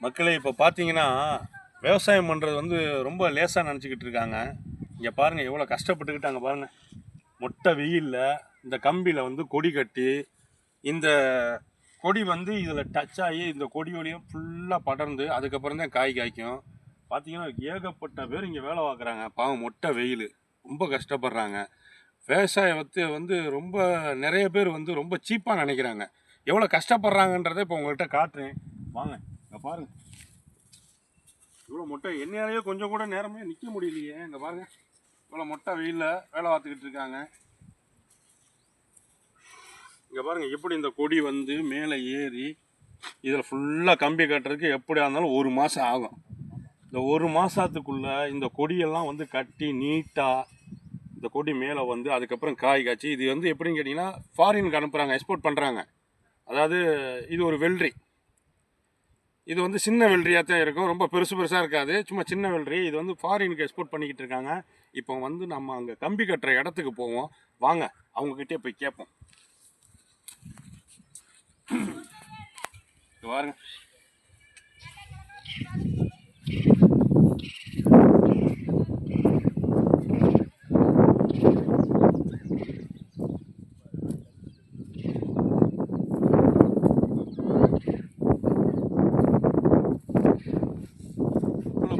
மக்களே இப்போ பார்த்தீங்கன்னா விவசாயம் பண்ணுறது வந்து ரொம்ப லேசாக நினச்சிக்கிட்டு இருக்காங்க. இங்கே பாருங்கள் எவ்வளோ கஷ்டப்பட்டுக்கிட்டாங்க பாருங்கள். மொட்டை வெயிலில் இந்த கம்பியில் வந்து கொடி கட்டி, இந்த கொடி வந்து இதில் டச் ஆகி இந்த கொடி வழியாக ஃபுல்லாக படர்ந்து அதுக்கப்புறம் தான் காய் காய்க்கும். பார்த்தீங்கன்னா ஏகப்பட்ட பேர் இங்கே வேலை பார்க்குறாங்க. பாவம் மொட்டை வெயில், ரொம்ப கஷ்டப்படுறாங்க. விவசாயத்தை வந்து ரொம்ப நிறைய பேர் வந்து ரொம்ப சீப்பாக நினைக்கிறாங்க. எவ்வளோ கஷ்டப்படுறாங்கன்றதை இப்போ உங்கள்கிட்ட காட்டுறேன் வாங்க. இங்கே பாருங்கள் இவ்வளோ மொட்டை, என்னையாலேயே கொஞ்சம் கூட நேரமே நிற்க முடியலையே. இங்கே பாருங்கள் இவ்வளோ மொட்டை வெயிலில் வேலை பார்த்துக்கிட்டு இருக்காங்க. இங்கே பாருங்கள் எப்படி இந்த கொடி வந்து மேலே ஏறி இதில் ஃபுல்லாக கம்பி கட்டுறதுக்கு எப்படியா இருந்தாலும் 1 மாதம் ஆகும். இந்த 1 மாதத்துக்குள்ளே இந்த கொடியெல்லாம் வந்து கட்டி நீட்டாக இந்த கொடி மேலே வந்து அதுக்கப்புறம் காய் காய்ச்சி இது வந்து எப்படின்னு கேட்டிங்கன்னா ஃபாரினுக்கு அனுப்புகிறாங்க, எக்ஸ்போர்ட் பண்ணுறாங்க. அதாவது இது ஒரு வெள்ளரி, இது வந்து சின்ன வெள்ளரியாக தான் இருக்கும், ரொம்ப பெருசாக இருக்காது, சும்மா சின்ன வெள்ளரி. இது வந்து ஃபாரினுக்கு எக்ஸ்போர்ட் பண்ணிக்கிட்டு இருக்காங்க. இப்போ வந்து நம்ம அங்கே கம்பி கட்டுற இடத்துக்கு போவோம் வாங்க, அவங்கக்கிட்டே போய் கேட்போம். பாருங்க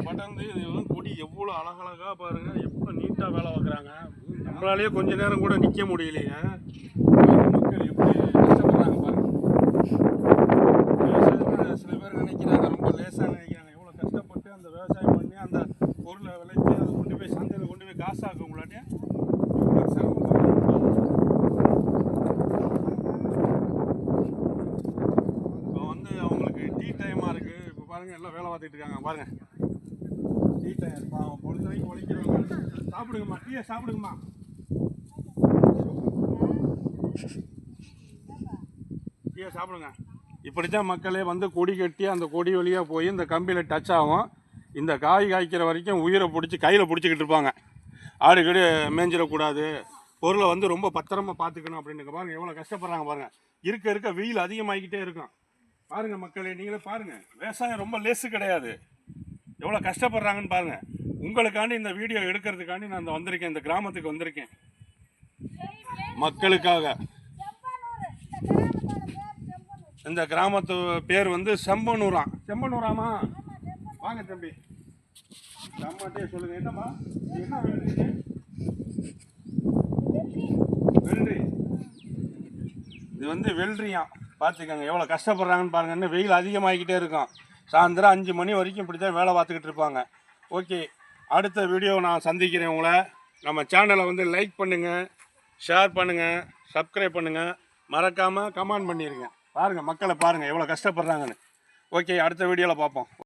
படர்ந்து இது கொடி எவ்வளோ அழகழகாக பாருங்கள், எவ்வளோ நீட்டாக வேலை பார்க்குறாங்க. நம்மளாலேயே கொஞ்ச நேரம் கூட நிற்க முடியலையே. மக்கள் எப்படி கஷ்டப்படுறாங்க பாருங்கள். விவசாயம் சில பேர் நினைக்கிறாங்க ரொம்ப லேசாக நினைக்கிறாங்க. எவ்வளோ கஷ்டப்பட்டு அந்த விவசாயம் பண்ணி அந்த பொருளை விளைச்சி அதை கொண்டு போய் சந்தையில் கொண்டு போய் காசாக்க உங்களாட்டே இவ்வளோ சிரமம். இப்போ வந்து அவங்களுக்கு டீ டைமாக இருக்குது. இப்போ பாருங்கள் எல்லாம் வேலை பார்த்துட்டு இருக்காங்க பாருங்கள். டீ டைம் பொழுது வரைக்கும் உழைக்கிறவங்க சாப்பிடுங்கம்மா, டீயை சாப்பிடுங்கம்மா. டீயை சாப்பிடுங்க. இப்படித்தான் மக்களே வந்து கொடி கட்டி அந்த கொடி வழியாக போய் இந்த கம்பியில் டச் ஆகும். இந்த காய் காய்க்கிற வரைக்கும் உயிரை பிடிச்சி கையில் பிடிச்சிக்கிட்டு இருப்பாங்க. ஆடு கீடு மேய்ஞ்சிடக்கூடாது, பொருளை வந்து ரொம்ப பத்திரமா பார்த்துக்கணும் அப்படின்னு. பாருங்கள் எவ்வளோ கஷ்டப்படுறாங்க பாருங்கள். இருக்க வெயில் அதிகமாகிக்கிட்டே இருக்கும். பாருங்கள் மக்களே, நீங்களே பாருங்கள். விவசாயம் ரொம்ப லேசு கிடையாது, எவ்வளோ கஷ்டப்படுறாங்கன்னு பாருங்கள். உங்களுக்காண்டி இந்த வீடியோ எடுக்கிறதுக்காண்டி நான் வந்திருக்கேன், இந்த கிராமத்துக்கு வந்திருக்கேன் மக்களுக்காக. இந்த கிராமத்து பேர் வந்து செம்பனூராம். செம்பனூராமா? வாங்க தம்பி, அம்மாட்டே சொல்லுங்க. என்னம்மா என்ன வெள்ளரி? இது வந்து வெள்ளரியாம். பார்த்துக்கோங்க எவ்வளோ கஷ்டப்படுறாங்கன்னு பாருங்க. இன்னும் வெயில் அதிகமாகிக்கிட்டே இருக்கும். சாயந்தரம் 5 மணி வரைக்கும் இப்படி தான் வேலை பார்த்துக்கிட்டு இருப்பாங்க. ஓகே, அடுத்த வீடியோ நான் சந்திக்கிறேன் உங்களை. நம்ம சேனலை வந்து லைக் பண்ணுங்கள், ஷேர் பண்ணுங்கள், சப்ஸ்கிரைப் பண்ணுங்கள், மறக்காமல் கமெண்ட் பண்ணிடுங்க. பாருங்கள் மக்களை பாருங்கள் எவ்வளோ கஷ்டப்படுறாங்கன்னு. ஓகே, அடுத்த வீடியோவில் பார்ப்போம்.